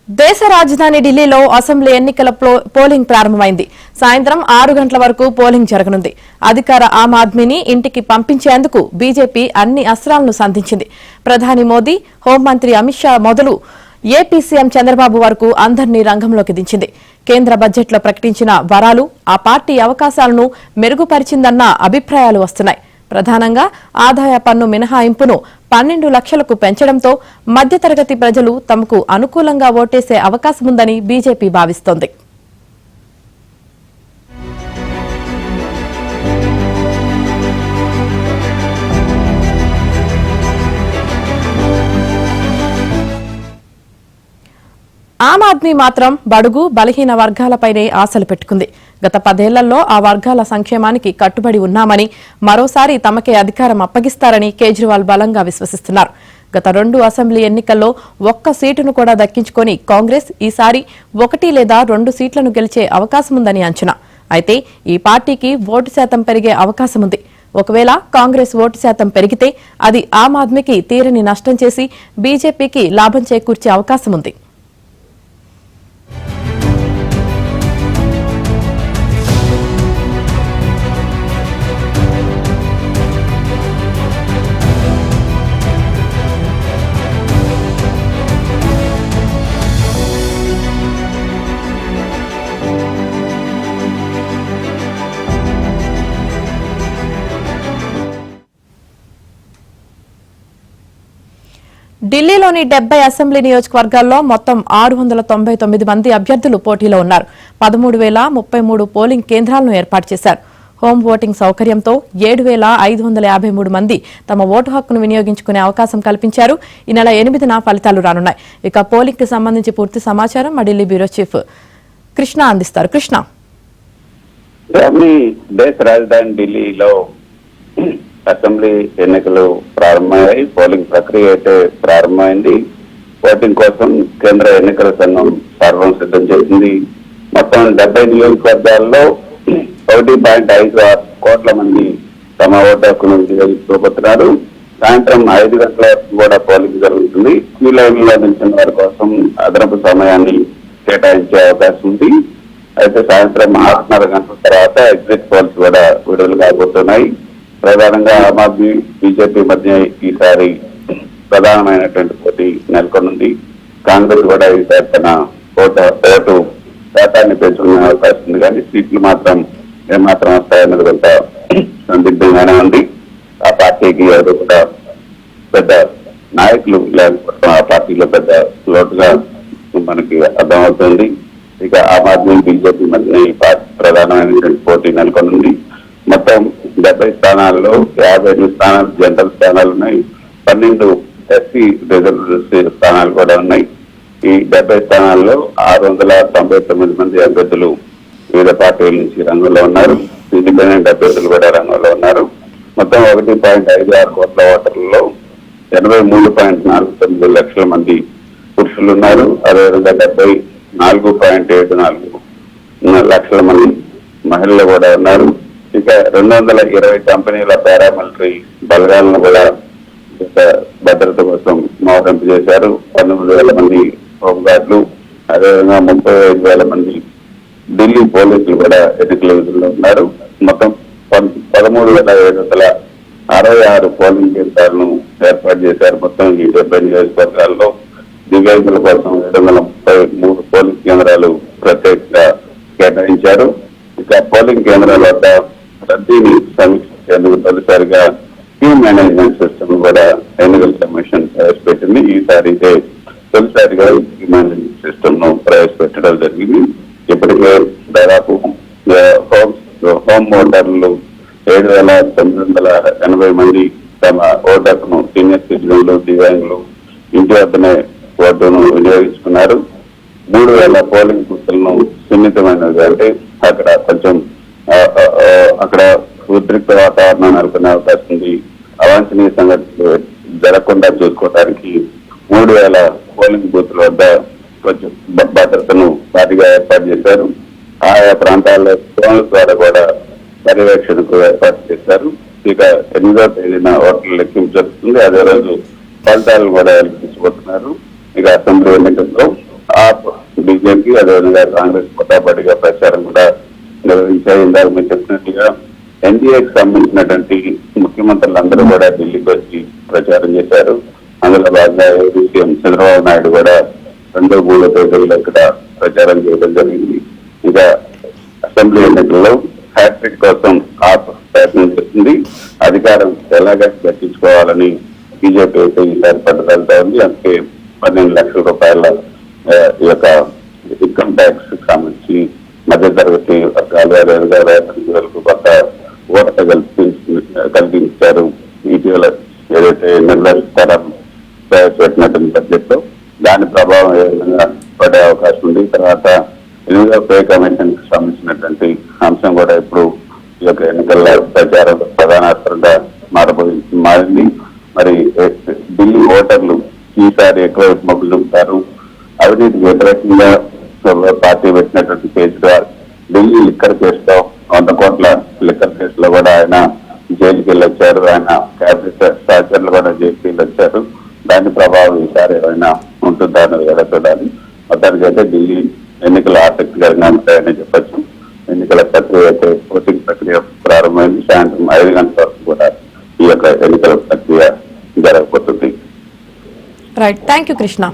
దేశ రాజధాని ఢిల్లీలో అసెంబ్లీ ఎన్నికల పోలింగ్ ప్రారంభమైంది. సాయంత్రం 6 గంటల వరకు పోలింగ్ జరగనుంది. అధికార ఆమ్ ఆద్మీని ఇంటికి పంపించేందుకు బీజేపీ అన్ని అస్త్రాలను సంధించింది. ప్రధాని మోదీ, హోంమంత్రి అమిత్ షా మొదలు ఏపీ సీఎం చంద్రబాబు వరకు అందరినీ రంగంలోకి దించింది. కేంద్ర బడ్జెట్లో ప్రకటించిన వరాలు ఆ పార్టీ అవకాశాలను మెరుగుపరిచిందన్న అభిప్రాయాలు వస్తున్నాయి. ప్రధానంగా ఆదాయ పన్ను మినహాయింపును 12 లక్షలకు పెంచడంతో మధ్యతరగతి ప్రజలు తమకు అనుకూలంగా ఓటేసే అవకాశముందని బీజేపీ భావిస్తోంది. ఆమ్ ఆద్మీ మాత్రం బడుగు బలహీన వర్గాలపైనే ఆశలు పెట్టుకుంది. గత 10 ఏళ్లలో ఆ వర్గాల సంక్షేమానికి కట్టుబడి ఉన్నామని, మరోసారి తమకే అధికారం అప్పగిస్తారని కేజ్రీవాల్ బలంగా విశ్వసిస్తున్నారు. గత 2 అసెంబ్లీ ఎన్నికల్లో ఒక్క సీటును కూడా దక్కించుకొని కాంగ్రెస్ ఈసారి 1 లేదా 2 సీట్లను గెలిచే అవకాశముందని అంచనా. అయితే ఈ పార్టీకి ఓటు శాతం పెరిగే అవకాశముంది. ఒకవేళ కాంగ్రెస్ ఓటు శాతం పెరిగితే అది ఆమ్ ఆద్మీకి తీరని నష్టం చేసి బీజేపీకి లాభం చేకూర్చే అవకాశముంది. ఢిల్లీలోని 70 అసెంబ్లీ నియోజకవర్గాల్లో మొత్తం 699 మంది అభ్యర్థులు పోటీలో ఉన్నారు. 13,033 పోలింగ్ కేంద్రాలను ఏర్పాటు చేశారు. హోం ఓటింగ్ సౌకర్యంతో 7,553 మంది తమ ఓటు హక్కును వినియోగించుకునే అవకాశం కల్పించారు. ఈ నెల 8న ఫలితాలు రానున్నాయి. ఇక పోలింగ్ కి సంబంధించి పూర్తి సమాచారం మా ఢిల్లీ బ్యూరో చీఫ్ కృష్ణ అందిస్తారు. కృష్ణ, దేశ రాజధాని ఢిల్లీలో అసెంబ్లీ ఎన్నికలు ప్రారంభమయ్యాయి. పోలింగ్ ప్రక్రియ అయితే ప్రారంభమైంది. ఓటింగ్ కోసం కేంద్ర ఎన్నికల సంఘం సర్వం సిద్ధం చేసింది. మొత్తం 70 నియోజకవర్గాల్లో 1.56 కోట్ల మంది తమ ఓటు హక్కును వినియోగించుకోబోతున్నారు. సాయంత్రం 5 గంటల వరకు కూడా పోలింగ్ జరుగుతుంది. క్యూ లైన్లో నిలిచిన వారి కోసం అదనపు సమయాన్ని కేటాయించే అవకాశం ఉంది. అయితే సాయంత్రం 6:30 గంటల తర్వాత ఎగ్జిట్ పోల్స్ కూడా విడుదల కాబోతున్నాయి. ప్రధానంగా ఆమ్ ఆద్మీ బీజేపీ మధ్య ఈసారి ప్రధానమైనటువంటి పోటీ నెలకొనుంది. కాంగ్రెస్ కూడా ఈసారి తన ఓటు శాతాన్ని పెంచుకునే అవకాశం ఉంది. కానీ సీట్లు మాత్రం ఏమాత్రం వస్తాయన్నది కొంత సందిగ్ధంగానే ఉంది. ఆ పార్టీకి ఎవరు కూడా పెద్ద నాయకులు లేకపోవడం ఆ పార్టీలో పెద్ద లోటుగా మనకి అర్థమవుతుంది. ఇక ఆమ్ ఆద్మీ బీజేపీ మధ్య ఈ పార్టీ ప్రధానమైనటువంటి పోటీ నెలకొనుంది. మొత్తం 70 స్థానాల్లో 52 స్థానాలు జనరల్ స్థానాలు ఉన్నాయి. 12 ఎస్సీ రిజర్వ్ స్థానాలు కూడా ఉన్నాయి. ఈ 70 స్థానాల్లో 699 మంది అభ్యర్థులు వివిధ పార్టీల నుంచి రంగంలో ఉన్నారు. ఇండిపెండెంట్ అభ్యర్థులు కూడా రంగంలో ఉన్నారు. మొత్తం 1.56 కోట్ల ఓటర్లలో 83.49 లక్షల మంది పురుషులు ఉన్నారు. అదేవిధంగా 74.74 లక్షల మంది మహిళలు కూడా ఉన్నారు. ఇక 220 కంపెనీల పారామిలిటరీ బలగాలను కూడా భద్రత కోసం మోహరింపు చేశారు. 19,000 మంది హోంగార్డులు, అదేవిధంగా 35,000 మంది ఢిల్లీ పోలీసులు కూడా ఎన్నికల విధుల్లో ఉన్నారు. మొత్తం 13,766 పోలింగ్ కేంద్రాలను ఏర్పాటు చేశారు. మొత్తం ఈ 70 నియోజకవర్గాల్లో దివ్యాంగుల కోసం 733 పోలింగ్ కేంద్రాలు ప్రత్యేకంగా కేటాయించారు. ఇక పోలింగ్ కేంద్రాల వద్ద రద్దీని సమీక్షించేందుకు తొలిసారిగా క్యూ మేనేజ్మెంట్ సిస్టమ్ కూడా ఎన్నికల కమిషన్ ప్రవేశపెట్టింది. ఈసారి ఇదే తొలిసారిగా క్యూ మేనేజ్మెంట్ సిస్టమ్ ను ప్రవేశపెట్టడం జరిగింది. ఇప్పటికే దాదాపు హోమ్ ఓటర్లు 7,980 మంది తమ ఓటర్ను సీనియర్ సిటిజన్లు, దివ్యాంగులు ఇంటి వద్దనే ఓటును వినియోగించుకున్నారు. 3,000 పోలింగ్ బూత్లను సున్నితమైనది అంటే అక్కడ కొంచెం అక్కడ ఉద్రిక్త వాతావరణం నెలకొనే అవకాశం ఉంది. అవాంఛనీయ సంఘటనలు జరగకుండా చూసుకోవడానికి 3,000 పోలింగ్ బూత్ల వద్ద కొంచెం భద్రతను భారీగా ఏర్పాటు చేశారు. ఆయా ప్రాంతాల్లో డ్రోన్ల ద్వారా కూడా పర్యవేక్షణకు ఏర్పాటు చేశారు. ఇక 8వ తేదీన ఓట్ల లెక్కింపు జరుగుతుంది. అదే రోజు ఫలితాలను కూడా లెక్కించబోతున్నారు. ఇక అసెంబ్లీ ఎన్నికల్లో ఆ బీజేపీ అదేవిధంగా కాంగ్రెస్ పోటాపోటీగా ప్రచారం కూడా నిర్వహించారు. ఇందాక మీరు చెప్పినట్టుగా ఎన్డీఏకి సంబంధించినటువంటి ముఖ్యమంత్రులందరూ కూడా ఢిల్లీకి వచ్చి ప్రచారం చేశారు. అందులో భాగంగా సీఎం చంద్రబాబు నాయుడు కూడా 2, 3 తేదీల్లో ఇక్కడ ప్రచారం చేయడం జరిగింది. ఇంకా అసెంబ్లీ ఎన్నికల్లో హ్యాట్రిక్ కోసం ఆప్ ప్రయత్నం చేస్తుంది. అధికారం ఎలాగ దక్కించుకోవాలని బీజేపీ అయితే ఈసారి పట్టుదలతో ఉంది. అందుకే 12 లక్షల రూపాయల ఈ యొక్క ఇన్కమ్ ట్యాక్స్ సంబంధించి మధ్యతరగతి వర్గాలు అదేవిధంగా రైతులకు కొత్త ఊరట కల్పించారు. ఇటీవల ఏదైతే నిర్ణయిస్తారో ప్రవేశపెట్టినటువంటి బడ్జెట్ లో దాని ప్రభావం ఏ విధంగా పడే అవకాశం ఉంది. తర్వాత ఎన్నికల పే కమిషన్ కి సంబంధించినటువంటి అంశం కూడా ఇప్పుడు ఈ యొక్క ఎన్నికల ప్రచారం ప్రధాన అస్త్రంగా మారింది. మరి ఢిల్లీ ఓటర్లు ఈసారి ఎక్కువ మొగ్గు చూపుతారు. అవినీతికి వ్యతిరేకంగా పార్టీ పెట్టినటువంటి కేజ్రీవాల్ ఢిల్లీ లిక్కర్ కేసులో 100 కోట్ల లిక్కర్ కేసులో కూడా ఆయన జైలుకి వెళ్ళొచ్చారు. ఆయన క్యాబినెట్ సహచరులు కూడా జైలుకి వెళ్ళొచ్చారు. దాని ప్రభావం ఈసారి ఏమైనా ఉంటుందా అనేది కూడా చూడాలి. మొత్తానికి అయితే ఢిల్లీ ఎన్నికలు ఆసక్తికరంగా ఉంటాయని చెప్పచ్చు. ఎన్నికల ప్రక్రియ అయితే ఓటింగ్ ప్రక్రియ ప్రారంభమైంది. సాయంత్రం 5 గంటల వరకు కూడా ఈ యొక్క ఎన్నికల ప్రక్రియ జరగబోతుంది. Right, thank you Krishna.